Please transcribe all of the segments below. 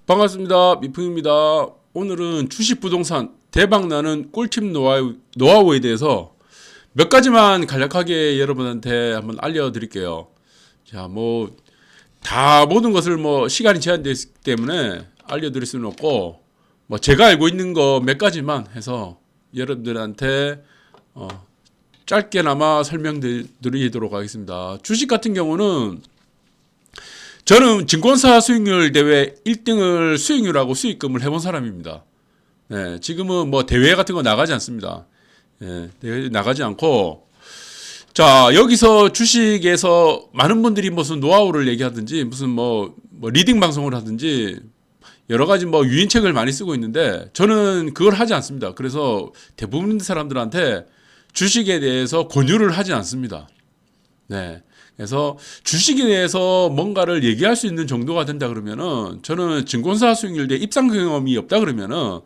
반갑습니다. 미풍입니다. 오늘은 주식 부동산 대박나는 꿀팁 노하우에 대해서 몇 가지만 간략하게 여러분한테 한번 알려드릴게요. 자, 다 모든 것을 시간이 제한되어 있기 때문에 알려드릴 수는 없고, 제가 알고 있는 거 몇 가지만 해서 여러분들한테 짧게나마 설명드리도록 하겠습니다. 주식 같은 경우는 저는 증권사 수익률 대회 1등을 수익률하고 수익금을 해본 사람입니다. 네, 지금은 대회 같은 거 나가지 않습니다. 네, 대회 나가지 않고, 자, 여기서 주식에서 많은 분들이 무슨 노하우를 얘기하든지, 무슨 리딩 방송을 하든지, 여러 가지 유인책을 많이 쓰고 있는데, 저는 그걸 하지 않습니다. 그래서 대부분 사람들한테 주식에 대해서 권유를 하지 않습니다. 네. 그래서 주식에 대해서 뭔가를 얘기할 수 있는 정도가 된다 그러면은, 저는 증권사 수익률 대 입상 경험이 없다 그러면은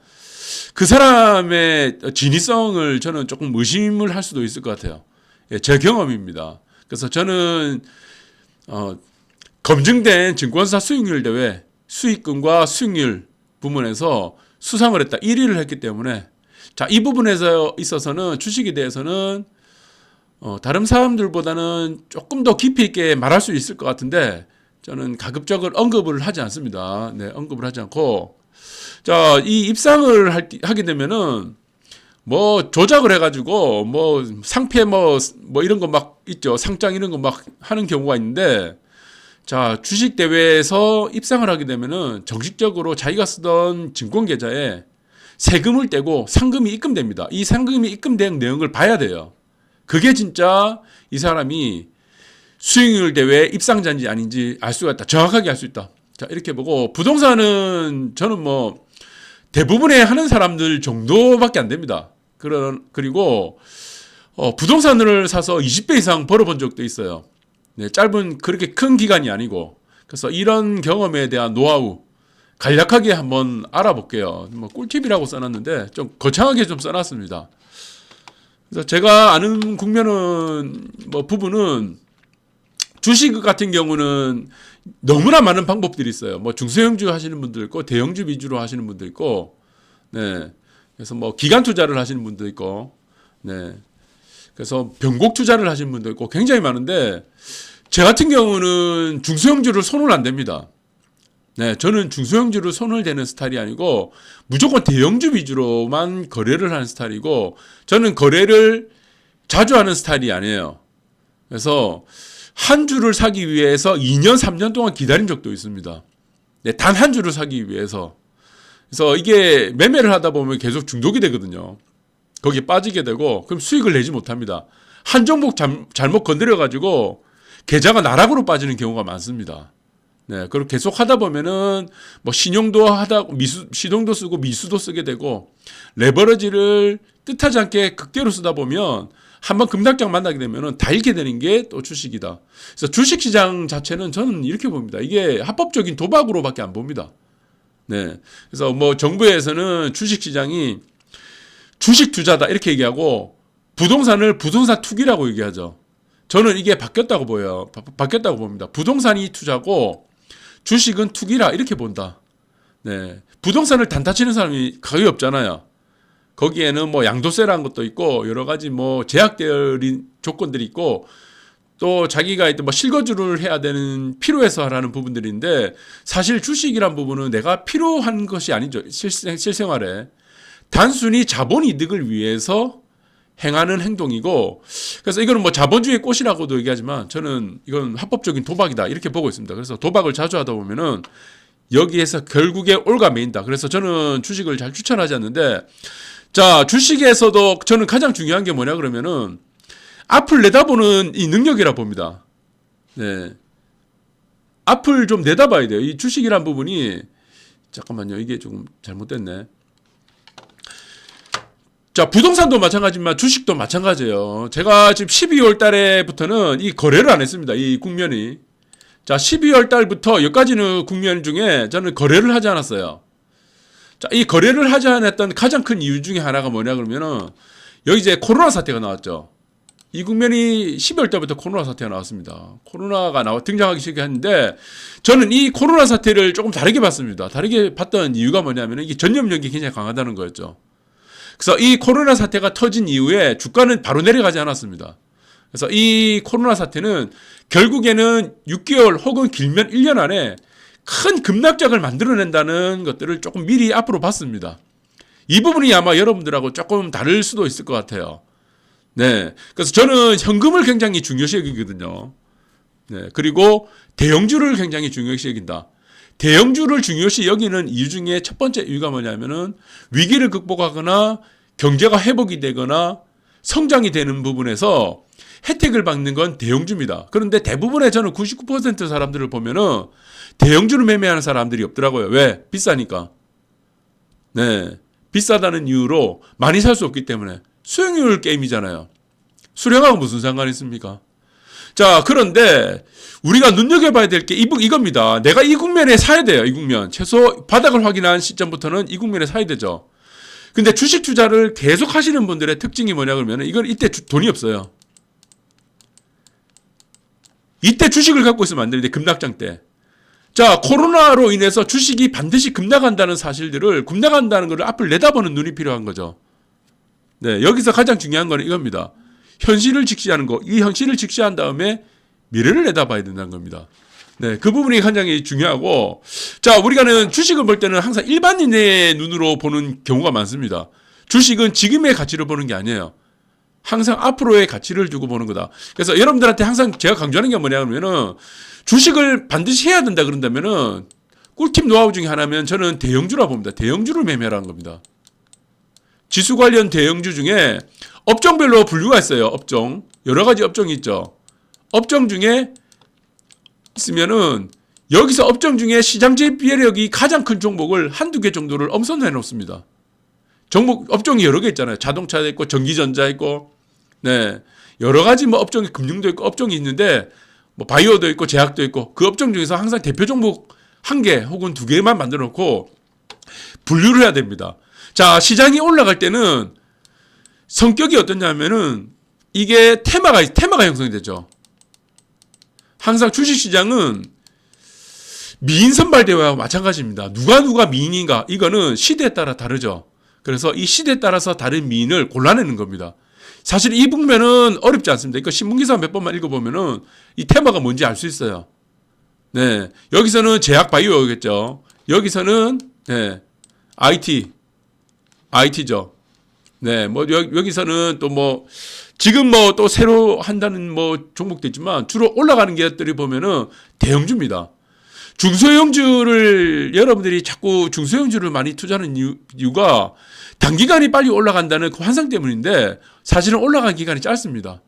그 사람의 진위성을 저는 조금 의심을 할 수도 있을 것 같아요. 예, 제 경험입니다. 그래서 저는 검증된 증권사 수익률 대회 수익금과 수익률 부문에서 수상을 했다. 1위를 했기 때문에, 자, 이 부분에서 있어서는 주식에 대해서는 다른 사람들보다는 조금 더 깊이 있게 말할 수 있을 것 같은데, 저는 가급적으로 언급을 하지 않습니다. 네, 언급을 하지 않고, 자, 이 입상을 하게 되면은, 조작을 해가지고, 상패 이런 거 막 있죠. 상장 이런 거 막 하는 경우가 있는데, 자, 주식 대회에서 입상을 하게 되면은 정식적으로 자기가 쓰던 증권 계좌에 세금을 떼고 상금이 입금됩니다. 이 상금이 입금된 내용을 봐야 돼요. 그게 진짜 이 사람이 수익률 대회 입상자인지 아닌지 알 수가 있다. 정확하게 알 수 있다. 자, 이렇게 보고, 부동산은 저는 대부분의 하는 사람들 정도밖에 안 됩니다. 그리고 부동산을 사서 20배 이상 벌어본 적도 있어요. 네, 짧은 그렇게 큰 기간이 아니고. 그래서 이런 경험에 대한 노하우 간략하게 한번 알아볼게요. 꿀팁이라고 써놨는데 좀 거창하게 좀 써놨습니다. 그래서 제가 아는 국면은 부분은, 주식 같은 경우는 너무나 많은 방법들이 있어요. 중소형주 하시는 분들 있고, 대형주 위주로 하시는 분들 있고, 네. 그래서 기간 투자를 하시는 분도 있고, 네. 그래서 변곡 투자를 하시는 분도 있고, 굉장히 많은데, 제 같은 경우는 중소형주를 손을 안 댑니다. 네. 저는 중소형주를 손을 대는 스타일이 아니고, 무조건 대형주 위주로만 거래를 하는 스타일이고, 저는 거래를 자주 하는 스타일이 아니에요. 그래서 한 주를 사기 위해서 2년, 3년 동안 기다린 적도 있습니다. 네, 단 한 주를 사기 위해서. 그래서 이게 매매를 하다 보면 계속 중독이 되거든요. 거기에 빠지게 되고, 그럼 수익을 내지 못합니다. 한 종목 잘못 건드려가지고 계좌가 나락으로 빠지는 경우가 많습니다. 네, 그리고 계속 하다 보면은 신용도 시동도 쓰고 미수도 쓰게 되고, 레버리지를 뜻하지 않게 극대로 쓰다 보면 한번 급락장 만나게 되면은 다 잃게 되는 게 또 주식이다. 그래서 주식 시장 자체는 저는 이렇게 봅니다. 이게 합법적인 도박으로밖에 안 봅니다. 네, 그래서 정부에서는 주식 시장이 주식 투자다 이렇게 얘기하고, 부동산을 부동산 투기라고 얘기하죠. 저는 이게 바뀌었다고 보여요. 바뀌었다고 봅니다. 부동산이 투자고 주식은 투기라 이렇게 본다. 네, 부동산을 단타 치는 사람이 거의 없잖아요. 거기에는 양도세라는 것도 있고, 여러 가지 제약되어 있는 조건들이 있고, 또 자기가 실거주를 해야 되는, 필요해서 하라는 부분들인데, 사실 주식이란 부분은 내가 필요한 것이 아니죠. 실생활에. 단순히 자본 이득을 위해서 행하는 행동이고, 그래서 이거는 자본주의 꽃이라고도 얘기하지만, 저는 이건 합법적인 도박이다 이렇게 보고 있습니다. 그래서 도박을 자주 하다 보면은 여기에서 결국에 올가매인다. 그래서 저는 주식을 잘 추천하지 않는데, 자, 주식에서도 저는 가장 중요한 게 뭐냐 그러면은 앞을 내다보는 이 능력이라 봅니다. 네, 앞을 좀 내다봐야 돼요. 이 주식이란 부분이, 잠깐만요, 이게 조금 잘못됐네. 자, 부동산도 마찬가지지만 주식도 마찬가지예요. 제가 지금 12월 달에부터는 이 거래를 안 했습니다. 이 국면이. 자, 12월 달부터 여기까지는 국면 중에 저는 거래를 하지 않았어요. 자, 이 거래를 하지 않았던 가장 큰 이유 중에 하나가 뭐냐 그러면은, 여기 이제 코로나 사태가 나왔죠. 이 국면이 12월 달부터 코로나 사태가 나왔습니다. 코로나가 등장하기 시작했는데 저는 이 코로나 사태를 조금 다르게 봤습니다. 다르게 봤던 이유가 뭐냐면 이게 전염력이 굉장히 강하다는 거였죠. 그래서 이 코로나 사태가 터진 이후에 주가는 바로 내려가지 않았습니다. 그래서 이 코로나 사태는 결국에는 6개월 혹은 길면 1년 안에 큰 급락장을 만들어낸다는 것들을 조금 미리 앞으로 봤습니다. 이 부분이 아마 여러분들하고 조금 다를 수도 있을 것 같아요. 네. 그래서 저는 현금을 굉장히 중요시 여기거든요. 네. 그리고 대형주를 굉장히 중요시 여긴다. 대형주를 중요시 여기는 이유 중에 첫 번째 이유가 뭐냐면은 위기를 극복하거나 경제가 회복이 되거나 성장이 되는 부분에서 혜택을 받는 건 대형주입니다. 그런데 대부분의 저는 99% 사람들을 보면은 대형주를 매매하는 사람들이 없더라고요. 왜? 비싸니까. 네. 비싸다는 이유로 많이 살 수 없기 때문에. 수익률 게임이잖아요. 수량하고 무슨 상관이 있습니까? 자, 그런데 우리가 눈여겨봐야 될 게 이겁니다. 내가 이 국면에 사야 돼요. 이 국면. 최소 바닥을 확인한 시점부터는 이 국면에 사야 되죠. 근데 주식 투자를 계속 하시는 분들의 특징이 뭐냐 그러면 이건 이때 돈이 없어요. 이때 주식을 갖고 있으면 안 되는데 급락장 때. 자, 코로나로 인해서 주식이 반드시 급락한다는 사실들을 급락한다는 것을 앞을 내다보는 눈이 필요한 거죠. 네, 여기서 가장 중요한 건 이겁니다. 현실을 직시하는 거. 이 현실을 직시한 다음에 미래를 내다봐야 된다는 겁니다. 네, 그 부분이 굉장히 중요하고, 자, 우리가는 주식을 볼 때는 항상 일반인의 눈으로 보는 경우가 많습니다. 주식은 지금의 가치를 보는 게 아니에요. 항상 앞으로의 가치를 두고 보는 거다. 그래서 여러분들한테 항상 제가 강조하는 게 뭐냐 그러면은 주식을 반드시 해야 된다 그런다면은 꿀팁 노하우 중에 하나면 저는 대형주라 봅니다. 대형주를 매매하라는 겁니다. 지수 관련 대형주 중에 업종별로 분류가 있어요. 업종. 여러 가지 업종이 있죠. 업종 중에 있으면은 여기서 업종 중에 시장 지배력이 가장 큰 종목을 한두 개 정도를 엄선해 놓습니다. 업종이 여러 개 있잖아요. 자동차도 있고 전기전자 있고, 네. 여러 가지 뭐 업종이 금융도 있고 업종이 있는데 뭐 바이오도 있고 제약도 있고 그 업종 중에서 항상 대표 종목 한 개 혹은 두 개만 만들어 놓고 분류를 해야 됩니다. 자, 시장이 올라갈 때는 성격이 어떠냐면은 이게 테마가 형성이 되죠. 항상 주식시장은 미인 선발 대회와 마찬가지입니다. 누가 미인인가? 이거는 시대에 따라 다르죠. 그래서 이 시대에 따라서 다른 미인을 골라내는 겁니다. 사실 이 국면은 어렵지 않습니다. 이거 신문기사 몇 번만 읽어보면은 이 테마가 뭔지 알 수 있어요. 네. 여기서는 제약 바이오겠죠. 여기서는, 네. IT죠. 네. 뭐, 여기서는 또 뭐, 지금 뭐 또 새로 한다는 뭐 종목도 있지만 주로 올라가는 것들이 보면은 대형주입니다. 중소형주를 여러분들이 자꾸 중소형주를 많이 투자하는 이유가 단기간이 빨리 올라간다는 그 환상 때문인데 사실은 올라간 기간이 짧습니다.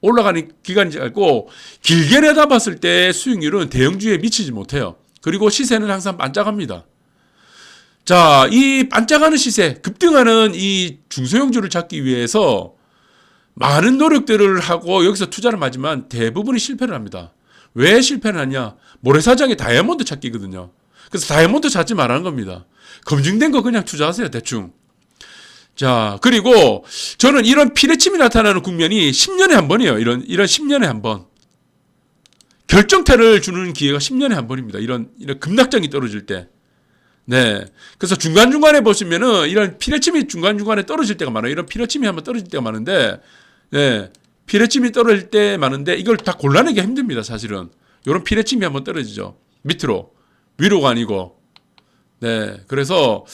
올라가는 기간이 짧고 길게 내다봤을 때 수익률은 대형주에 미치지 못해요. 그리고 시세는 항상 반짝합니다. 자, 이 반짝하는 시세, 급등하는 이 중소형주를 찾기 위해서 많은 노력들을 하고 여기서 투자를 하지만 대부분이 실패를 합니다. 왜 실패를 하냐? 모래사장에 다이아몬드 찾기거든요. 그래서 다이아몬드 찾지 말라는 겁니다. 검증된 거 그냥 투자하세요, 대충. 자, 그리고 저는 이런 피레침이 나타나는 국면이 10년에 한 번이에요. 이런 10년에 한 번. 결정타를 주는 기회가 10년에 한 번입니다. 이런 급락장이 떨어질 때. 네. 그래서 중간중간에 보시면은 이런 피레침이 중간중간에 떨어질 때가 많아요. 이런 피레침이 한번 떨어질 때가 많은데, 네. 피레침이 떨어질 때 많은데 이걸 다 골라내기 힘듭니다, 사실은. 이런 피레침이 한번 떨어지죠. 밑으로. 위로가 아니고. 네. 그래서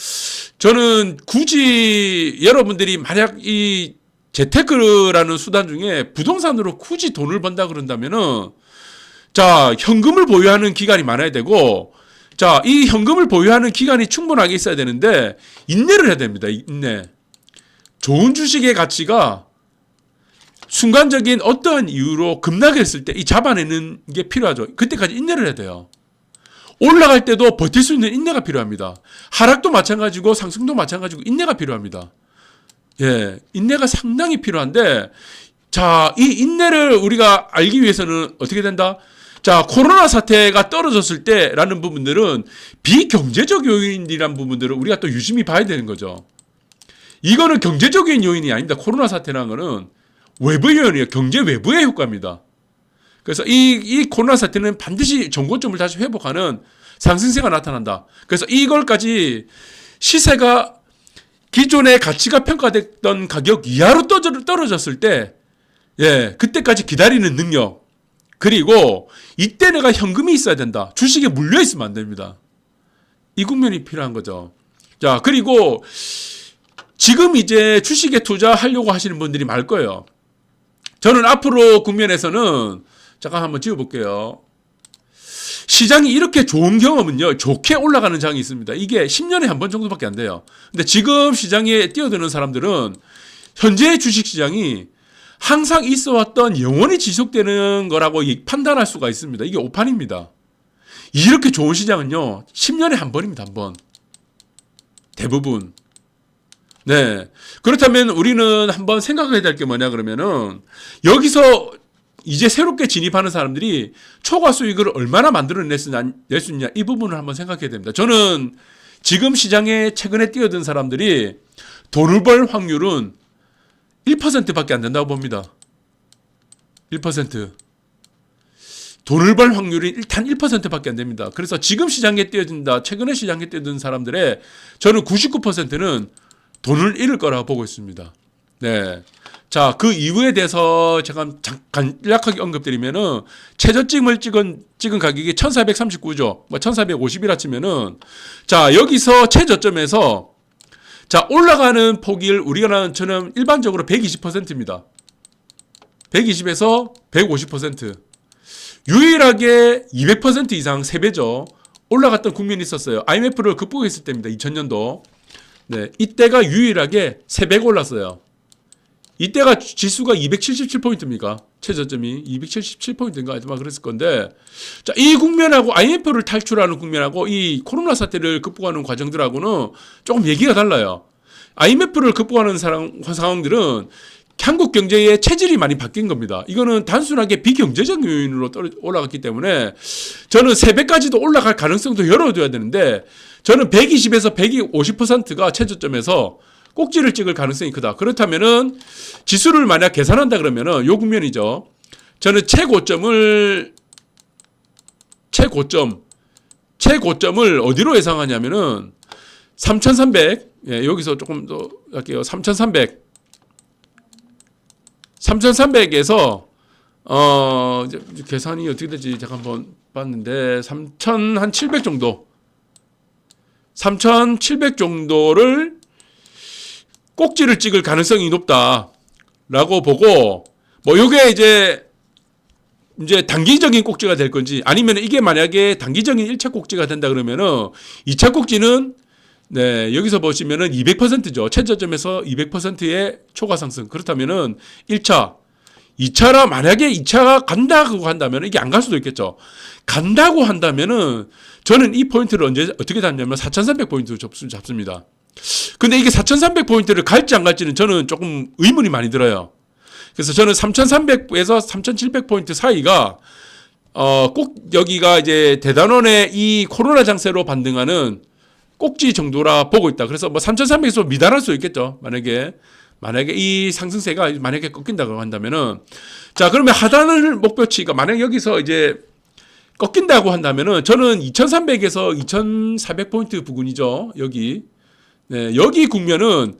저는 굳이 여러분들이 만약 이 재테크라는 수단 중에 부동산으로 굳이 돈을 번다 그런다면은 자, 현금을 보유하는 기간이 많아야 되고 자, 이 현금을 보유하는 기간이 충분하게 있어야 되는데 인내를 해야 됩니다. 인내. 좋은 주식의 가치가 순간적인 어떠한 이유로 급락했을 때 이 잡아내는 게 필요하죠. 그때까지 인내를 해야 돼요. 올라갈 때도 버틸 수 있는 인내가 필요합니다. 하락도 마찬가지고 상승도 마찬가지고 인내가 필요합니다. 예, 인내가 상당히 필요한데 자, 이 인내를 우리가 알기 위해서는 어떻게 된다? 자, 코로나 사태가 떨어졌을 때라는 부분들은 비경제적 요인이라는 부분들을 우리가 또 유심히 봐야 되는 거죠. 이거는 경제적인 요인이 아닙니다. 코로나 사태라는 거는 외부의 요인이에요. 경제 외부의 효과입니다. 그래서 이 코로나 사태는 반드시 정고점을 다시 회복하는 상승세가 나타난다. 그래서 이걸까지 시세가 기존의 가치가 평가됐던 가격 이하로 떨어졌을 때, 예, 그때까지 기다리는 능력. 그리고 이때 내가 현금이 있어야 된다. 주식에 물려 있으면 안 됩니다. 이 국면이 필요한 거죠. 자, 그리고 지금 이제 주식에 투자하려고 하시는 분들이 많을 거예요. 저는 앞으로 국면에서는 잠깐 한번 지어볼게요. 시장이 이렇게 좋은 경험은요, 좋게 올라가는 장이 있습니다. 이게 10년에 한 번 정도밖에 안 돼요. 근데 지금 시장에 뛰어드는 사람들은 현재의 주식 시장이 항상 있어 왔던 영원히 지속되는 거라고 판단할 수가 있습니다. 이게 오판입니다. 이렇게 좋은 시장은요, 10년에 한 번입니다. 한 번. 대부분. 네. 그렇다면 우리는 한번 생각해야 될 게 뭐냐 그러면은, 여기서 이제 새롭게 진입하는 사람들이 초과 수익을 얼마나 만들어낼 수 있냐, 이 부분을 한번 생각해야 됩니다. 저는 지금 시장에 최근에 뛰어든 사람들이 돈을 벌 확률은 1%밖에 안 된다고 봅니다. 1%. 돈을 벌 확률이 일단 1%밖에 안 됩니다. 그래서 지금 시장에 뛰어든다, 최근에 시장에 뛰어든 사람들의 저는 99%는 돈을 잃을 거라고 보고 있습니다. 네. 자, 그 이유에 대해서 제가 간략하게 언급드리면은, 최저점을 찍은 가격이 1439죠. 1450이라 치면은, 자, 여기서 최저점에서, 자, 올라가는 폭을 저는 일반적으로 120%입니다. 120에서 150%. 유일하게 200% 이상 3배죠. 올라갔던 국면이 있었어요. IMF를 극복했을 때입니다. 2000년도. 네. 이때가 유일하게 3배가 올랐어요. 이때가 지수가 277포인트입니까? 최저점이 277포인트인가 아마 그랬을 건데, 자, 이 국면하고 IMF를 탈출하는 국면하고 이 코로나 사태를 극복하는 과정들하고는 조금 얘기가 달라요. IMF를 극복하는 상황들은 한국 경제의 체질이 많이 바뀐 겁니다. 이거는 단순하게 비경제적 요인으로 올라갔기 때문에 저는 3배까지도 올라갈 가능성도 열어둬야 되는데, 저는 120에서 150%가 최저점에서 꼭지를 찍을 가능성이 크다. 그렇다면은 지수를 만약 계산한다 그러면은 요 국면이죠. 저는 최고점을 어디로 예상하냐면은 3,300. 예, 여기서 조금 더 할게요. 3,300. 3,300에서 이제 계산이 어떻게 되지? 제가 한번 봤는데 3,700 정도. 3,700 정도를 꼭지를 찍을 가능성이 높다라고 보고, 뭐 요게 이제 단기적인 꼭지가 될 건지, 아니면 이게 만약에 단기적인 1차 꼭지가 된다 그러면은 2차 꼭지는, 네, 여기서 보시면은 200%죠. 최저점에서 200%의 초과 상승. 그렇다면은 1차, 2차라 만약에 2차가 간다고 한다면 이게 안 갈 수도 있겠죠. 간다고 한다면은 저는 이 포인트를 어떻게 잡냐면 4,300포인트 잡습니다. 근데 이게 4,300포인트를 갈지 안 갈지는 저는 조금 의문이 많이 들어요. 그래서 저는 3,300에서 3,700포인트 사이가 꼭 여기가 이제 대단원의 이 코로나 장세로 반등하는 꼭지 정도라 보고 있다. 그래서 뭐 3,300에서 미달할 수 있겠죠. 만약에 이 상승세가 만약에 꺾인다고 한다면은, 자, 그러면 하단을 목표치가 만약 여기서 이제 꺾인다고 한다면은 저는 2,300에서 2,400포인트 부근이죠. 여기. 네, 여기 국면은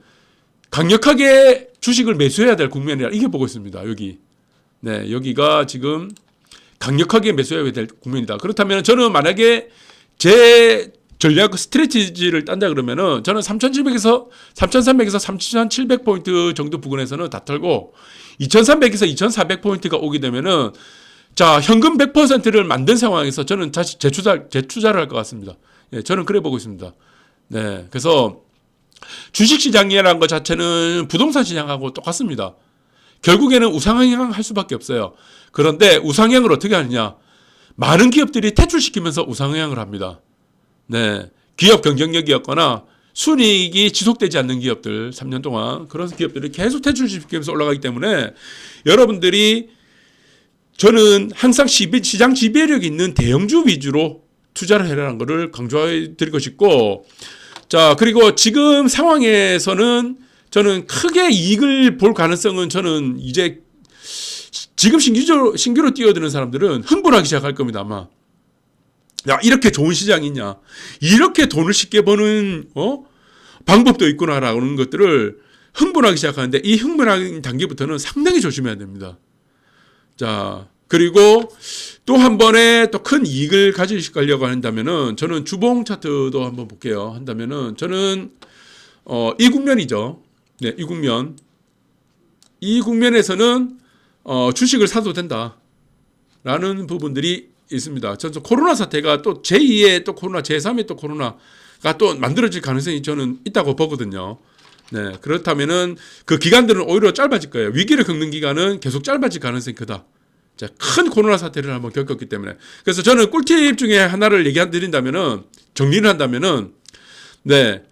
강력하게 주식을 매수해야 될 국면이라 이게 보고 있습니다. 여기. 네, 여기가 지금 강력하게 매수해야 될 국면이다. 그렇다면 저는 만약에 제 전략 스트레티지를 딴다 그러면은 저는 3,300에서 3,700포인트 정도 부근에서는 다 털고 2,300에서 2,400포인트가 오게 되면은, 자, 현금 100%를 만든 상황에서 저는 다시 재투자를 할 것 같습니다. 예, 저는 그래 보고 있습니다. 네, 그래서 주식시장이라는 것 자체는 부동산 시장하고 똑같습니다. 결국에는 우상향 할 수밖에 없어요. 그런데 우상향을 어떻게 하느냐? 많은 기업들이 퇴출시키면서 우상향을 합니다. 네, 기업 경쟁력이었거나 순이익이 지속되지 않는 기업들, 3년 동안 그런 기업들이 계속 퇴출시키면서 올라가기 때문에 여러분들이, 저는 항상 시장 지배력이 있는 대형주 위주로 투자를 해라는 것을 강조해 드리고 싶고, 자, 그리고 지금 상황에서는 저는 크게 이익을 볼 가능성은 저는 이제 지금 신규로 뛰어드는 사람들은 흥분하기 시작할 겁니다, 아마. 야, 이렇게 좋은 시장이 있냐. 이렇게 돈을 쉽게 버는, 방법도 있구나라는 것들을 흥분하기 시작하는데 이 흥분하는 단계부터는 상당히 조심해야 됩니다. 자, 그리고 또 한 번에 또 큰 이익을 가지려고 한다면은 저는 주봉 차트도 한번 볼게요. 한다면은 저는, 이 국면이죠. 네, 이 국면. 이 국면에서는 주식을 사도 된다라는 부분들이 있습니다. 저는 코로나 사태가 또 제2의 또 코로나, 제3의 또 코로나가 또 만들어질 가능성이 저는 있다고 보거든요. 네, 그렇다면은 그 기간들은 오히려 짧아질 거예요. 위기를 겪는 기간은 계속 짧아질 가능성이 크다. 자, 큰 코로나 사태를 한번 겪었기 때문에. 그래서 저는 꿀팁 중에 하나를 드린다면은, 정리를 한다면은, 네.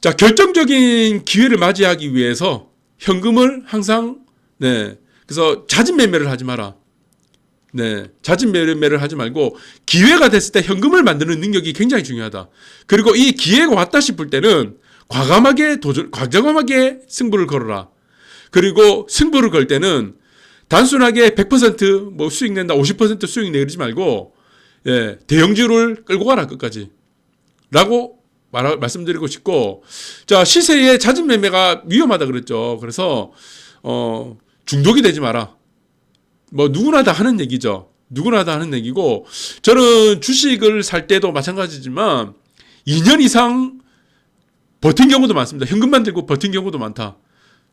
자, 결정적인 기회를 맞이하기 위해서 현금을 항상, 네. 그래서 잦은 매매를 하지 마라. 네. 잦은 매매를 하지 말고 기회가 됐을 때 현금을 만드는 능력이 굉장히 중요하다. 그리고 이 기회가 왔다 싶을 때는 과감하게 승부를 걸어라. 그리고 승부를 걸 때는 단순하게 100% 수익 낸다, 50% 수익 내지 말고, 예, 대형주를 끌고 가라, 끝까지. 라고 말씀드리고 싶고, 자, 시세의 잦은 매매가 위험하다 그랬죠. 그래서, 중독이 되지 마라. 누구나 다 하는 얘기죠. 누구나 다 하는 얘기고, 저는 주식을 살 때도 마찬가지지만, 2년 이상 버틴 경우도 많습니다. 현금만 들고 버틴 경우도 많다.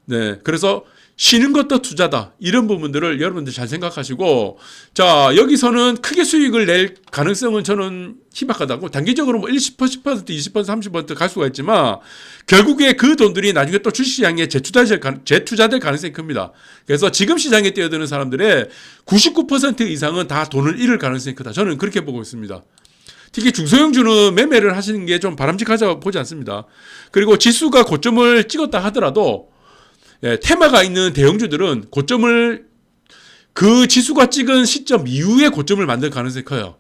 네. 그래서, 쉬는 것도 투자다. 이런 부분들을 여러분들 잘 생각하시고, 자, 여기서는 크게 수익을 낼 가능성은 저는 희박하다고. 단기적으로 10%, 20%, 30% 갈 수가 있지만, 결국에 그 돈들이 나중에 또 주식시장에 재투자될 가능성이 큽니다. 그래서 지금 시장에 뛰어드는 사람들의 99% 이상은 다 돈을 잃을 가능성이 크다. 저는 그렇게 보고 있습니다. 특히 중소형주는 매매를 하시는 게 좀 바람직하다고 보지 않습니다. 그리고 지수가 고점을 찍었다 하더라도, 예, 테마가 있는 대형주들은 그 지수가 찍은 시점 이후에 고점을 만들 가능성이 커요.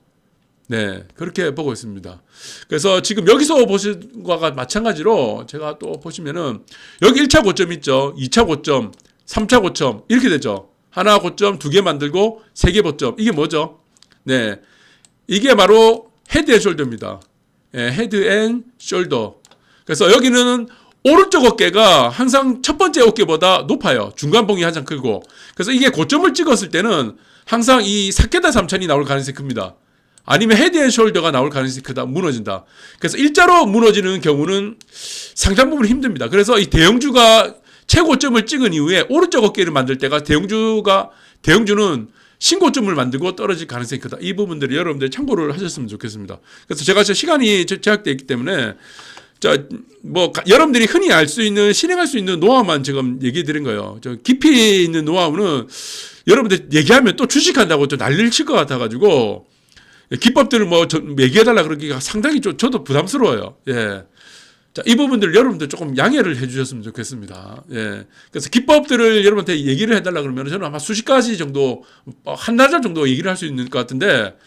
네, 그렇게 보고 있습니다. 그래서 지금 여기서 보신 것과 마찬가지로 제가 또 보시면은 여기 1차 고점 있죠. 2차 고점, 3차 고점 이렇게 되죠. 하나 고점 2개 만들고 3개 고점. 이게 뭐죠? 네, 이게 바로 헤드 앤 숄더입니다. 예, 헤드 앤 숄더. 그래서 여기는 오른쪽 어깨가 항상 첫 번째 어깨보다 높아요. 중간봉이 가장 크고. 그래서 이게 고점을 찍었을 때는 항상 이 사케다 삼천이 나올 가능성이 큽니다. 아니면 헤드 앤 숄더가 나올 가능성이 크다. 무너진다. 그래서 일자로 무너지는 경우는 상당 부분 힘듭니다. 그래서 이 대형주가 최고점을 찍은 이후에 오른쪽 어깨를 만들 때가 대형주는 신고점을 만들고 떨어질 가능성이 크다. 이 부분들을 여러분들이 참고를 하셨으면 좋겠습니다. 그래서 제가 시간이 제약되어 있기 때문에 자, 여러분들이 흔히 실행할 수 있는 노하우만 지금 얘기해 드린 거예요. 깊이 있는 노하우는 여러분들 얘기하면 또 주식한다고 또 난리를 칠 것 같아가지고, 기법들을 얘기해달라 그러기가 상당히 저도 부담스러워요. 예. 자, 이 부분들을 여러분들 조금 양해를 해 주셨으면 좋겠습니다. 예. 그래서 기법들을 여러분한테 얘기를 해달라 그러면 저는 아마 수십 가지 정도, 한나절 정도 얘기를 할 수 있는 것 같은데,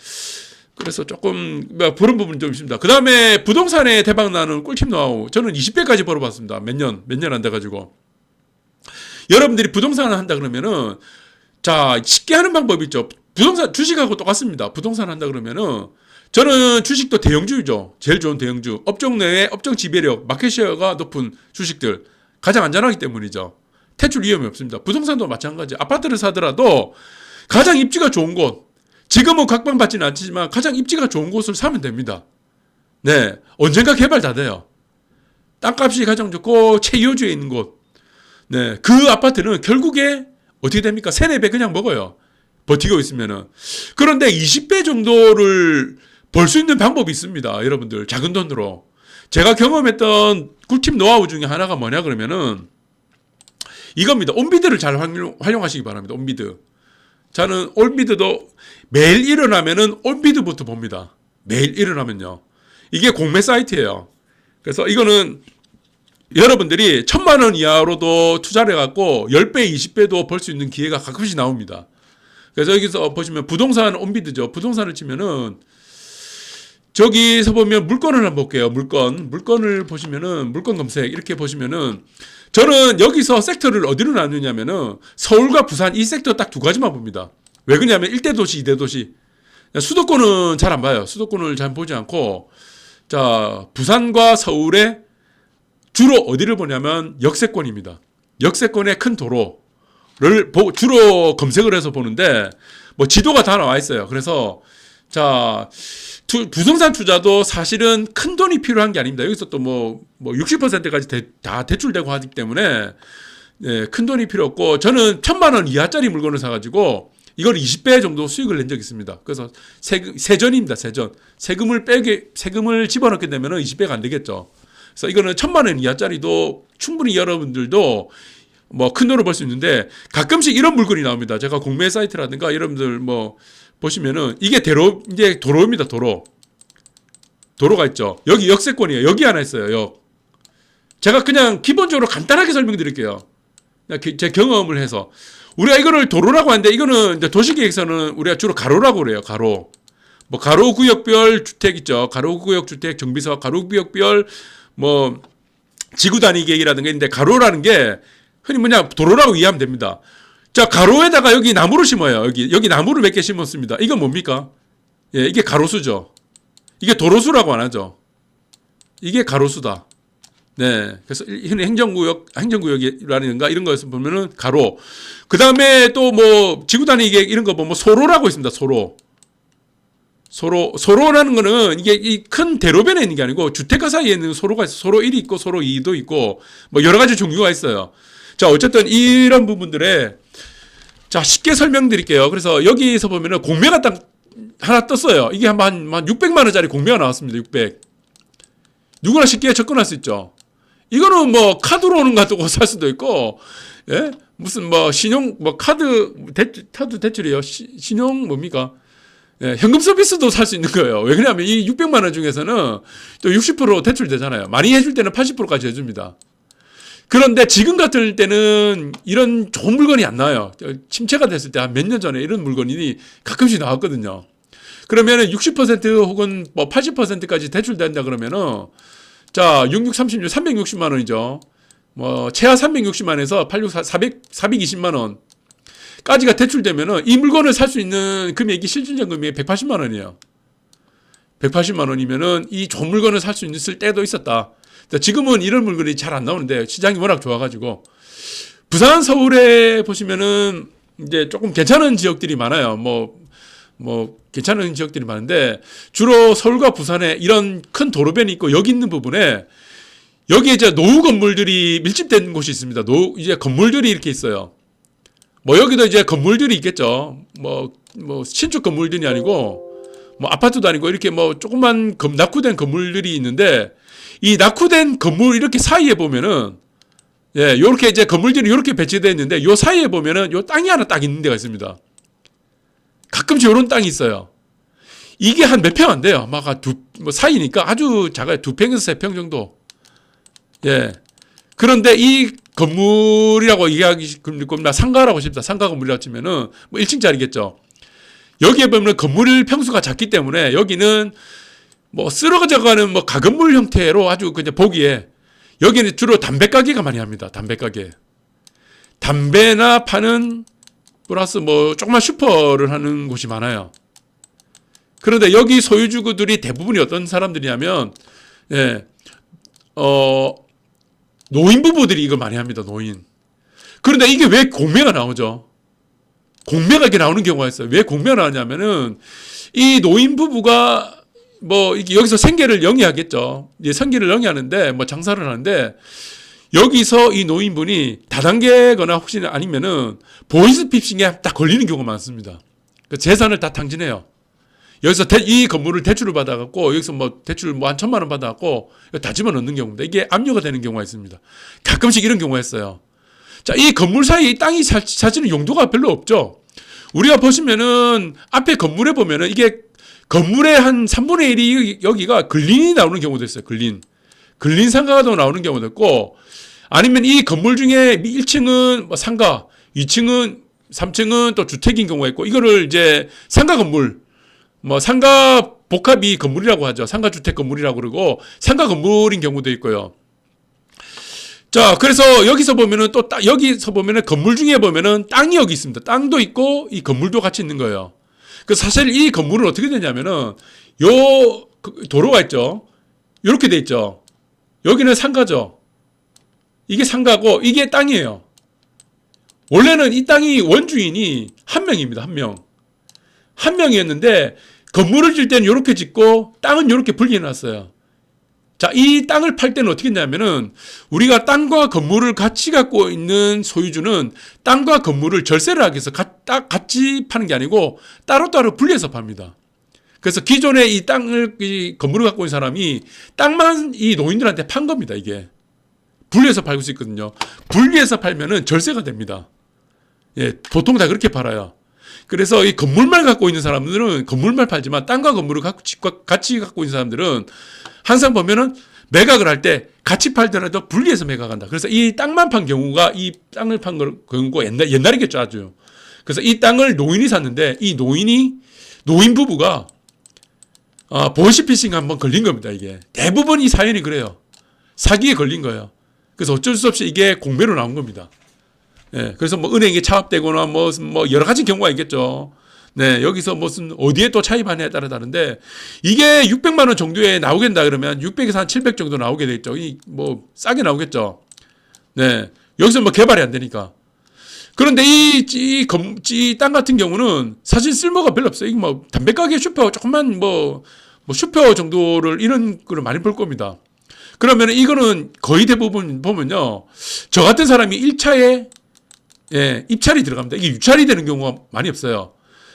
그래서 조금 그런 부분이 좀 있습니다. 그 다음에 부동산에 대박 나는 꿀팁 노하우. 저는 20배까지 벌어봤습니다. 몇 년 안 돼가지고. 여러분들이 부동산을 한다 그러면은, 자, 쉽게 하는 방법이 있죠. 주식하고 똑같습니다. 부동산 한다 그러면은, 저는 주식도 대형주죠. 제일 좋은 대형주. 업종 내에 업종 지배력, 마켓시어가 높은 주식들. 가장 안전하기 때문이죠. 퇴출 위험이 없습니다. 부동산도 마찬가지. 아파트를 사더라도 가장 입지가 좋은 곳. 지금은 각광받지는 않지만 가장 입지가 좋은 곳을 사면 됩니다. 네. 언젠가 개발 다 돼요. 땅값이 가장 좋고 최이호주에 있는 곳. 네. 그 아파트는 결국에 어떻게 됩니까? 3, 4배 그냥 먹어요. 버티고 있으면은. 그런데 20배 정도를 벌 수 있는 방법이 있습니다. 여러분들. 작은 돈으로. 제가 경험했던 꿀팁 노하우 중에 하나가 뭐냐 그러면은 이겁니다. 온비드를 잘 활용하시기 바랍니다. 온비드. 저는 온비드도 매일 일어나면은 온비드부터 봅니다. 매일 일어나면요. 이게 공매 사이트예요. 그래서 이거는 여러분들이 1,000만 원 이하로도 투자를 해갖고 10배, 20배도 벌 수 있는 기회가 가끔씩 나옵니다. 그래서 여기서 보시면 부동산 온비드죠. 부동산을 치면은 저기서 보면 물건을 한번 볼게요. 물건을 보시면은 물건 검색 이렇게 보시면은 저는 여기서 섹터를 어디로 나누냐면은 서울과 부산 이 섹터 딱 두 가지만 봅니다. 왜 그러냐면 1대 도시, 2대 도시. 수도권은 잘 안 봐요. 수도권을 잘 보지 않고 자, 부산과 서울에 주로 어디를 보냐면 역세권입니다. 역세권의 큰 도로를 주로 검색을 해서 보는데 뭐 지도가 다 나와 있어요. 그래서 자, 부동산 투자도 사실은 큰 돈이 필요한 게 아닙니다. 여기서 또 뭐 60%까지 다 대출되고 하기 때문에 네, 큰 돈이 필요 없고 저는 1,000만 원 이하짜리 물건을 사가지고 이걸 20배 정도 수익을 낸 적이 있습니다. 그래서 세전입니다. 세전. 세금을 집어넣게 되면 20배가 안 되겠죠. 그래서 이거는 1,000만 원 이하짜리도 충분히 여러분들도 뭐 큰 돈을 벌 수 있는데 가끔씩 이런 물건이 나옵니다. 제가 공매 사이트라든가 여러분들 뭐 보시면은 이게 이제 도로입니다. 도로가 있죠. 여기 역세권이에요. 여기 하나 있어요. 제가 그냥 기본적으로 간단하게 설명드릴게요. 제 경험을 해서 우리가 이거를 도로라고 하는데 이거는 이제 도시계획서는 우리가 주로 가로라고 그래요. 가로. 뭐 가로구역별 주택 있죠. 가로구역 주택 정비서 가로구역별 뭐 지구 단위 계획이라든가 있는데 가로라는 게 흔히 뭐냐 도로라고 이해하면 됩니다. 자, 가로에다가 여기 나무를 심어요. 여기 나무를 몇 개 심었습니다. 이건 뭡니까? 예, 이게 가로수죠. 이게 도로수라고 안 하죠. 이게 가로수다. 네. 그래서 흔히 행정구역이라든가 이런 거에서 보면은 가로. 그 다음에 또 뭐 지구 단위 계획 이런 거 보면 소로라고 있습니다. 소로라는 거는 이게 이 큰 대로변에 있는 게 아니고 주택가 사이에 있는 소로가 있어요. 소로 1이 있고 소로 2도 있고 뭐 여러 가지 종류가 있어요. 자, 어쨌든 이런 부분들에 자, 쉽게 설명드릴게요. 그래서 여기서 보면은 공매가 딱 하나 떴어요. 이게 한 600만 원짜리 공매가 나왔습니다. 600. 누구나 쉽게 접근할 수 있죠. 이거는 뭐 카드로 오는 거 가지고 살 수도 있고, 예? 무슨 뭐 신용, 뭐 카드 대출이에요. 신용 뭡니까? 예, 현금 서비스도 살 수 있는 거예요. 왜 그러냐면 이 600만 원 중에서는 또 60% 대출되잖아요. 많이 해줄 때는 80%까지 해줍니다. 그런데 지금 같은 때는 이런 좋은 물건이 안 나와요. 침체가 됐을 때 한 몇 년 전에 이런 물건이 가끔씩 나왔거든요. 그러면은 60% 혹은 뭐 80%까지 대출된다 그러면은 자, 6636 360만 원이죠. 뭐 최하 360만에서 420만 원까지가 대출되면은 이 물건을 살 수 있는 금액이 실질적 금액이 180만 원이에요. 180만 원이면은 이 좋은 물건을 살 수 있을 때도 있었다. 지금은 이런 물건이 잘 안 나오는데 시장이 워낙 좋아가지고 부산, 서울에 보시면은 이제 조금 괜찮은 지역들이 많아요. 뭐 괜찮은 지역들이 많은데 주로 서울과 부산에 이런 큰 도로변이 있고 여기 있는 부분에 여기에 이제 노후 건물들이 밀집된 곳이 있습니다. 이제 건물들이 이렇게 있어요. 뭐 여기도 이제 건물들이 있겠죠. 뭐 신축 건물들이 아니고 뭐 아파트도 아니고 이렇게 뭐 조그만 낙후된 건물들이 있는데 이 낙후된 건물 이렇게 사이에 보면은 예, 요렇게 이제 건물들이 요렇게 배치되어 있는데 요 사이에 보면은 요 땅이 하나 딱 있는 데가 있습니다. 가끔씩 요런 땅이 있어요. 이게 한 몇 평 안 돼요. 막 뭐 사이니까 아주 작아요. 2평에서 3평 정도. 예. 그런데 이 건물이라고 얘기하기 겁니다. 상가라고 싶다. 상가 건물이라고 치면은 뭐 1층짜리겠죠. 여기에 보면 건물 평수가 작기 때문에 여기는 뭐 쓰러져가는 뭐 가건물 형태로 아주 그냥 보기에 여기는 주로 담배 가게가 많이 합니다. 담배 가게. 담배나 파는 플러스 뭐 조그만 슈퍼를 하는 곳이 많아요. 그런데 여기 소유주들이 대부분이 어떤 사람들이냐면 예, 노인 부부들이 이걸 많이 합니다. 노인. 그런데 이게 왜 공매가 나오죠? 공매가 이렇게 나오는 경우가 있어요. 왜 공매가 나오냐면은 이 노인 부부가 뭐 여기서 생계를 영위하겠죠. 이제 생계를 영위하는데 뭐 장사를 하는데 여기서 이 노인분이 다단계거나 혹시 아니면은 보이스피싱에 딱 걸리는 경우가 많습니다. 그 재산을 다 탕진해요. 여기서 이 건물을 대출을 받아갖고 여기서 뭐 대출 뭐 한 1,000만 원 받아갖고 다 집어넣는 경우입니다. 이게 압류가 되는 경우가 있습니다. 가끔씩 이런 경우가 있어요. 자, 이 건물 사이에 이 땅이 사실은 용도가 별로 없죠. 우리가 보시면은 앞에 건물에 보면은 이게 건물의 한 3분의 1이 여기가 근린이 나오는 경우도 있어요. 근린 상가도 나오는 경우도 있고 아니면 이 건물 중에 1층은 뭐 상가, 2층은 3층은 또 주택인 경우가 있고 이거를 이제 상가 건물 뭐 상가 복합이 건물이라고 하죠. 상가주택 건물이라고 그러고 상가 건물인 경우도 있고요. 자, 그래서 여기서 보면은 또 여기서 보면은 건물 중에 보면은 땅이 여기 있습니다. 땅도 있고 이 건물도 같이 있는 거예요. 그 사실 이 건물은 어떻게 되냐면은 요 도로가 있죠. 이렇게 돼 있죠. 여기는 상가죠. 이게 상가고 이게 땅이에요. 원래는 이 땅이 원주인이 한 명입니다. 한 명. 한 명이었는데 건물을 질 때는 이렇게 짓고 땅은 이렇게 분리해 놨어요. 자, 이 땅을 팔 때는 어떻게 했냐면은 우리가 땅과 건물을 같이 갖고 있는 소유주는 땅과 건물을 절세를 하기 위해서 같이 파는 게 아니고 따로따로 분리해서 팝니다. 그래서 기존에 이 땅을, 이 건물을 갖고 있는 사람이 땅만 이 노인들한테 판 겁니다, 이게. 분리해서 팔 수 있거든요. 분리해서 팔면은 절세가 됩니다. 예, 보통 다 그렇게 팔아요. 그래서 이 건물만 갖고 있는 사람들은 건물만 팔지만 땅과 건물을 같이 갖고 있는 사람들은 항상 보면은 매각을 할 때 같이 팔더라도 분리해서 매각한다. 그래서 이 땅만 판 경우가 이 땅을 판 경우가 옛날이겠죠, 아주. 그래서 이 땅을 노인이 샀는데 이 노인 부부가 보이스피싱 한번 걸린 겁니다, 이게. 대부분 이 사연이 그래요. 사기에 걸린 거예요. 그래서 어쩔 수 없이 이게 공매로 나온 겁니다. 네, 그래서 뭐 은행에 차압되거나 뭐 여러 가지 경우가 있겠죠. 네, 여기서 무슨 어디에 또 차입하냐에 따라 다른데 이게 600만 원 정도에 나오게 된다 그러면 600에서 한 700 정도 나오게 돼 있죠. 뭐 싸게 나오겠죠. 네, 여기서 뭐 개발이 안 되니까. 그런데 이 땅 같은 경우는 사실 쓸모가 별로 없어요. 이게 뭐 담배가게 슈퍼 조금만 뭐 슈퍼 정도를 이런 거를 많이 볼 겁니다. 그러면 이거는 거의 대부분 보면요. 저 같은 사람이 1차에 입찰이 들어갑니다. 이게 유찰이 되는 경우가 많이 없어요.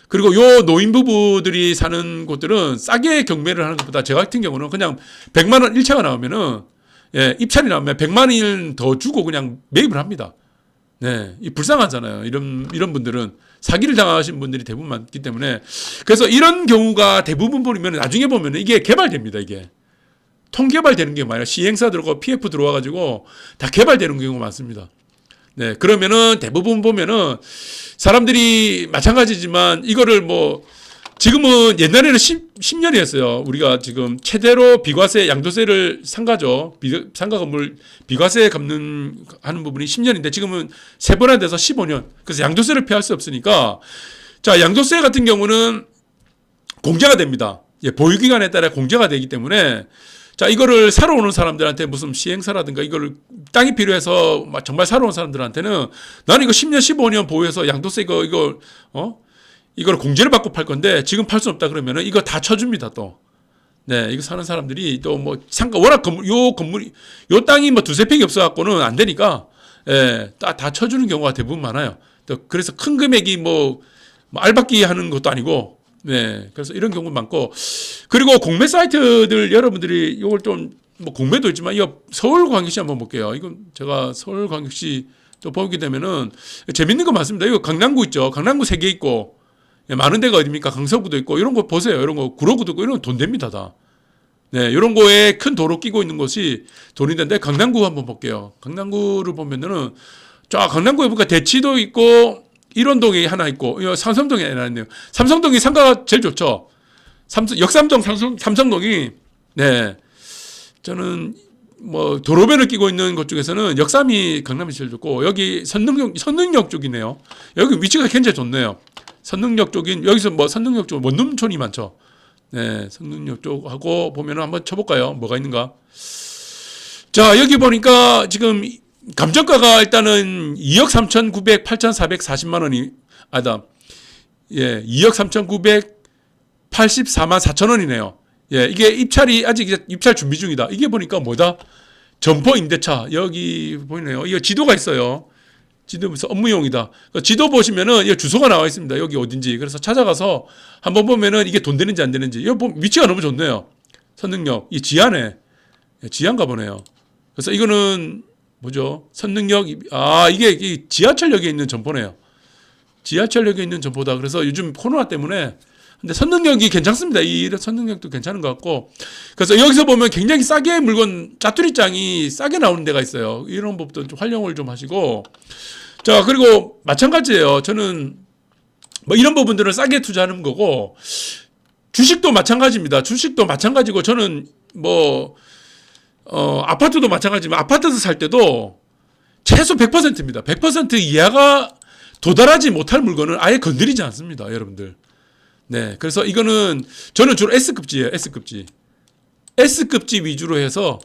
그리고 요 노인 부부들이 사는 곳들은 싸게 경매를 하는 것보다 저 같은 경우는 그냥 100만 원 1차가 나오면은 입찰이 나오면 100만 원 더 주고 그냥 매입을 합니다. 네, 이 불쌍하잖아요. 이런 분들은 사기를 당하신 분들이 대부분 많기 때문에 그래서 이런 경우가 대부분 보면 나중에 보면 이게 개발됩니다. 이게 통개발되는 게 많아요. 시행사 들어가고 PF 들어와가지고 다 개발되는 경우가 많습니다. 네, 그러면은 대부분 보면은 사람들이 마찬가지지만 이거를 뭐 지금은 옛날에는 10년이었어요. 우리가 지금 최대로 비과세, 양도세를 상가죠. 상가 건물 비과세 하는 부분이 10년인데 지금은 세분화돼서 15년. 그래서 양도세를 피할 수 없으니까 자, 양도세 같은 경우는 공제가 됩니다. 예, 보유기간에 따라 공제가 되기 때문에 자, 이거를 사러 오는 사람들한테 무슨 시행사라든가 이거를 땅이 필요해서 정말 사러 오는 사람들한테는 나는 이거 10년, 15년 보유해서 양도세 이걸 공제를 받고 팔 건데 지금 팔 수 없다 그러면은 이거 다 쳐줍니다, 또. 네, 이거 사는 사람들이 또 뭐 워낙 요 땅이 뭐 두세 평이 없어갖고는 안 되니까, 다 쳐주는 경우가 대부분 많아요. 또 그래서 큰 금액이 뭐 알박기 하는 것도 아니고, 네, 그래서 이런 경우 많고, 그리고 공매 사이트들 여러분들이 이걸 좀 뭐 공매도 있지만 이거 서울광역시 한번 볼게요. 이건 제가 서울광역시 또 보게 되면은 재밌는 거 많습니다. 이거 강남구 있죠. 강남구 3개 있고. 많은 데가 어딥니까? 강서구도 있고, 이런 거 보세요. 이런 거, 구로구도 있고, 이런 거 돈 됩니다, 다. 네, 이런 거에 큰 도로 끼고 있는 것이 돈이 되는데, 강남구 한번 볼게요. 강남구를 보면은, 자, 강남구에 보니까 대치도 있고, 일원동에 하나 있고, 삼성동에 하나 있네요. 삼성동이 상가가 제일 좋죠. 역삼동, 삼성동이, 네. 저는, 뭐, 도로변을 끼고 있는 곳 중에서는 역삼이 강남이 제일 좋고, 여기 선능역 쪽이네요. 여기 위치가 굉장히 좋네요. 선능역 쪽인 여기서 뭐 선능역 쪽 원룸촌이 많죠. 네, 선능역 쪽하고 보면은 한번 쳐볼까요? 뭐가 있는가? 자, 여기 보니까 지금 감정가가 일단은 2억 3,900, 8,440만 원이 아니다. 예, 2억 3,984만 4천 원이네요. 예, 이게 입찰이 아직 입찰 준비 중이다. 이게 보니까 뭐다? 점포 임대차 여기 보이네요. 이거 지도가 있어요. 지도에서 업무용이다. 지도 보시면은 이 주소가 나와 있습니다. 여기 어딘지. 그래서 찾아가서 한번 보면은 이게 돈 되는지 안 되는지. 여기 위치가 너무 좋네요. 선능역. 이 지하네. 지하인가 보네요. 그래서 이거는 뭐죠? 선능역. 이게 지하철역에 있는 점포네요. 지하철역에 있는 점포다. 그래서 요즘 코로나 때문에 근데 선능역이 괜찮습니다. 이 선능역도 괜찮은 것 같고. 그래서 여기서 보면 굉장히 싸게 물건, 짜투리장이 싸게 나오는 데가 있어요. 이런 법도 좀 활용을 좀 하시고. 자, 그리고 마찬가지예요. 저는 뭐 이런 부분들을 싸게 투자하는 거고. 주식도 마찬가지입니다. 주식도 마찬가지고 저는 뭐 아파트도 마찬가지지만 아파트에서 살 때도 최소 100%입니다. 100% 이하가 도달하지 못할 물건은 아예 건드리지 않습니다, 여러분들. 네, 그래서 이거는 저는 주로 S급지예요, S급지. S급지 위주로 해서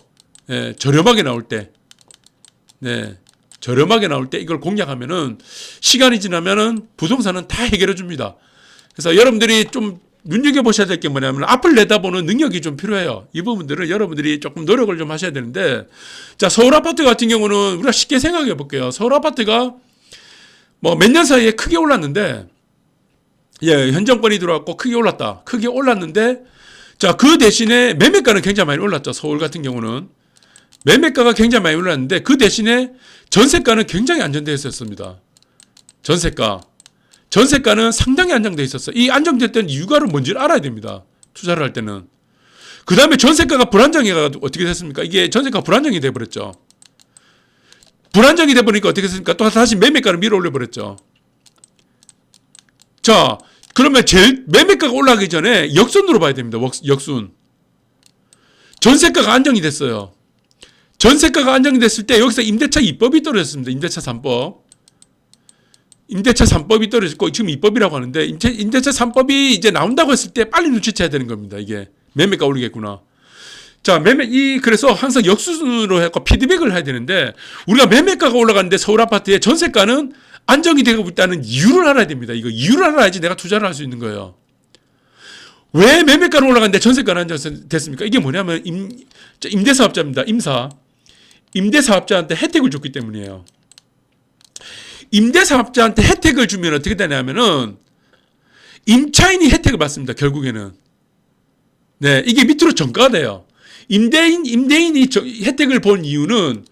저렴하게 나올 때, 저렴하게 나올 때 이걸 공략하면은 시간이 지나면은 부동산은 다 해결해 줍니다. 그래서 여러분들이 좀 눈여겨보셔야 될 게 뭐냐면 앞을 내다보는 능력이 좀 필요해요. 이 부분들은 여러분들이 조금 노력을 좀 하셔야 되는데, 자, 서울 아파트 같은 경우는 우리가 쉽게 생각해 볼게요. 서울 아파트가 뭐 몇 년 사이에 크게 올랐는데, 현 정권이 들어왔고 크게 올랐다. 크게 올랐는데, 자, 그 대신에 매매가는 굉장히 많이 올랐죠. 서울 같은 경우는. 매매가가 굉장히 많이 올랐는데, 그 대신에 전세가는 굉장히 안정되어 있었습니다. 전세가는 상당히 안정되어 있었어요. 이 안정될 때는 이유가 뭔지를 알아야 됩니다. 투자를 할 때는. 그 다음에 전세가가 불안정해가지고 어떻게 됐습니까? 이게 전세가가 불안정이 돼버렸죠. 불안정이 돼버리니까 어떻게 됐습니까? 또 다시 매매가를 밀어 올려버렸죠. 자, 그러면 제일 매매가가 올라가기 전에 역순으로 봐야 됩니다. 역순. 전세가가 안정이 됐어요. 전세가가 안정이 됐을 때 여기서 임대차 2법이 떨어졌습니다. 임대차 3법. 임대차 3법이 떨어졌고 지금 2법이라고 하는데 임대차 3법이 이제 나온다고 했을 때 빨리 눈치채야 되는 겁니다. 이게 매매가 오르겠구나. 자, 그래서 항상 역순으로 해서 피드백을 해야 되는데 우리가 매매가가 올라가는데 서울 아파트의 전세가는 안정이 되고 있다는 이유를 알아야 됩니다. 이거 이유를 알아야지 내가 투자를 할 수 있는 거예요. 왜 매매가는 올라가는데 전세가는 안정됐습니까? 이게 뭐냐면 임대사업자입니다. 임대사업자한테 혜택을 줬기 때문이에요. 임대사업자한테 혜택을 주면 어떻게 되냐면은 임차인이 혜택을 받습니다. 결국에는. 네, 이게 밑으로 전가가 돼요. 임대인이 혜택을 본 이유는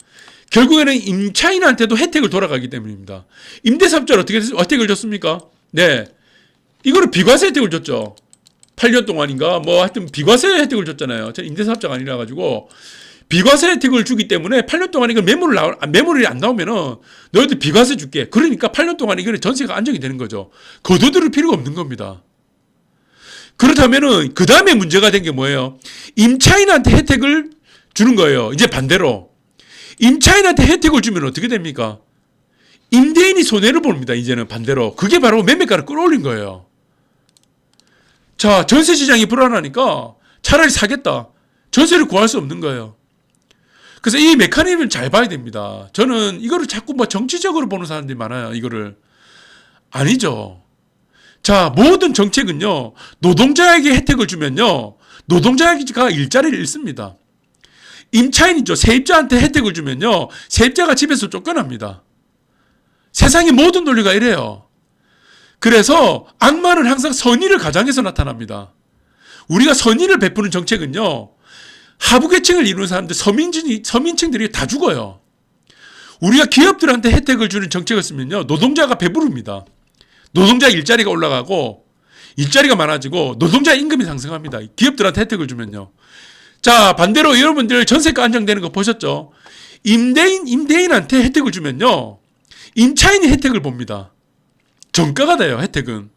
결국에는 임차인한테도 혜택을 돌아가기 때문입니다. 임대사업자는 어떻게 혜택을 줬습니까? 네, 이거는 비과세 혜택을 줬죠. 8년 동안인가 뭐 하여튼 비과세 혜택을 줬잖아요. 저는 임대사업자가 아니라 가지고 비과세 혜택을 주기 때문에 8년 동안 이거 매물이 안 나오면은 너희들 비과세 줄게. 그러니까 8년 동안 이거는 전세가 안정이 되는 거죠. 거둬들일 필요가 없는 겁니다. 그렇다면은 그 다음에 문제가 된 게 뭐예요? 임차인한테 혜택을 주는 거예요. 이제 반대로 임차인한테 혜택을 주면 어떻게 됩니까? 임대인이 손해를 봅니다. 이제는 반대로. 그게 바로 매매가를 끌어올린 거예요. 자, 전세 시장이 불안하니까 차라리 사겠다. 전세를 구할 수 없는 거예요. 그래서 이 메커니즘을 잘 봐야 됩니다. 저는 이거를 자꾸 뭐 정치적으로 보는 사람들이 많아요. 이거를. 아니죠. 자, 모든 정책은요, 노동자에게 혜택을 주면요, 노동자가 일자리를 잃습니다. 임차인이죠. 세입자한테 혜택을 주면요, 세입자가 집에서 쫓겨납니다. 세상의 모든 논리가 이래요. 그래서 악마는 항상 선의를 가장해서 나타납니다. 우리가 선의를 베푸는 정책은요, 하부계층을 이루는 사람들, 서민층들이 다 죽어요. 우리가 기업들한테 혜택을 주는 정책을 쓰면요, 노동자가 배부릅니다. 노동자 일자리가 올라가고, 일자리가 많아지고, 노동자 임금이 상승합니다. 기업들한테 혜택을 주면요. 자, 반대로 여러분들 전세가 안정되는 거 보셨죠? 임대인한테 혜택을 주면요, 임차인이 혜택을 봅니다. 정가가 돼요, 혜택은.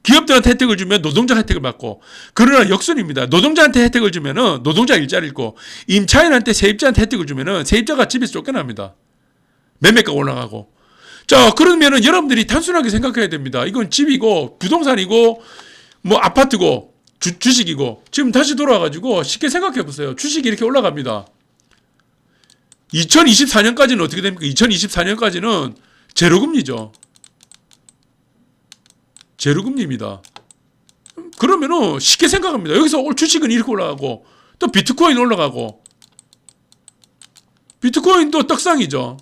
기업들한테 혜택을 주면 노동자 혜택을 받고, 그러나 역순입니다. 노동자한테 혜택을 주면은 노동자 일자리 잃고, 임차인한테 세입자한테 혜택을 주면은 세입자가 집에서 쫓겨납니다. 매매가 올라가고. 자, 그러면은 여러분들이 단순하게 생각해야 됩니다. 이건 집이고, 부동산이고, 뭐 아파트고, 주식이고, 지금 다시 돌아와가지고 쉽게 생각해 보세요. 주식이 이렇게 올라갑니다. 2024년까지는 어떻게 됩니까? 2024년까지는 제로금리죠. 제로금리입니다. 그러면은 쉽게 생각합니다. 여기서 주식은 이렇게 올라가고, 또 비트코인 올라가고, 비트코인도 떡상이죠.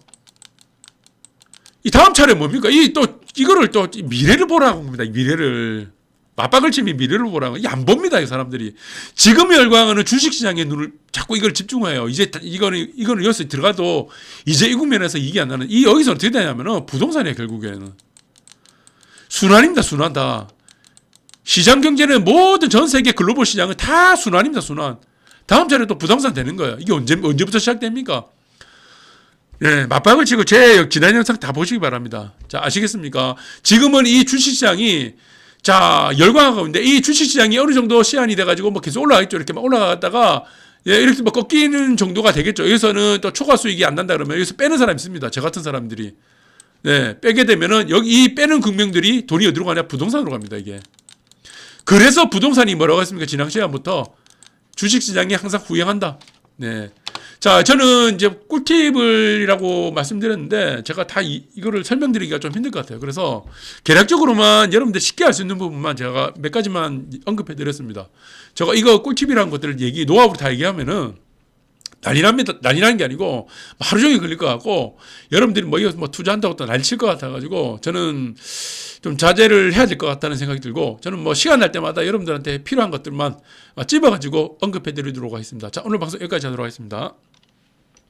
이 다음 차례 뭡니까? 이거를 또 미래를 보라고 합니다. 미래를. 맞박을 치면 미래를 보라고. 이게 안 봅니다. 이 사람들이. 지금의 열광하는 주식시장에 눈을 자꾸 이걸 집중해요. 이제 이거는 여기서 들어가도 이제 이 국면에서 이게 안 나는. 여기서 어떻게 되냐면은 부동산이에요. 결국에는. 순환입니다. 순환다. 시장 경제는 모든 전 세계 글로벌 시장은 다 순환입니다. 순환. 다음 차례 또 부동산 되는 거예요. 이게 언제부터 시작됩니까? 네, 맞박을 치고 제 지난 영상 다 보시기 바랍니다. 자, 아시겠습니까? 지금은 이 주식시장이 자, 열광하고 있는데 이 주식시장이 어느 정도 시한이 돼가지고 뭐 계속 올라가겠죠. 이렇게 막 올라갔다가 예, 이렇게 뭐 꺾이는 정도가 되겠죠. 여기서는 또 초과 수익이 안 난다 그러면 여기서 빼는 사람이 있습니다. 저 같은 사람들이. 네, 빼게 되면은 여기 이 빼는 금융들이 돈이 어디로 가냐? 부동산으로 갑니다, 이게. 그래서 부동산이 뭐라고 했습니까? 지난 시간부터 주식시장이 항상 후행한다. 네. 자, 저는 이제 꿀팁이라고 말씀드렸는데 제가 다 이거를 설명드리기가 좀 힘들 것 같아요. 그래서 개략적으로만 여러분들 쉽게 할 수 있는 부분만 제가 몇 가지만 언급해 드렸습니다. 제가 이거 꿀팁이라는 것들을 노하우로 다 얘기하면은 난리 납니다. 난리 나는 게 아니고 하루 종일 걸릴 것 같고 여러분들이 뭐 이거 뭐 투자한다고 또 난리 칠 것 같아가지고 저는 좀 자제를 해야 될 것 같다는 생각이 들고 저는 뭐 시간 날 때마다 여러분들한테 필요한 것들만 찝어가지고 언급해 드리도록 하겠습니다. 자, 오늘 방송 여기까지 하도록 하겠습니다.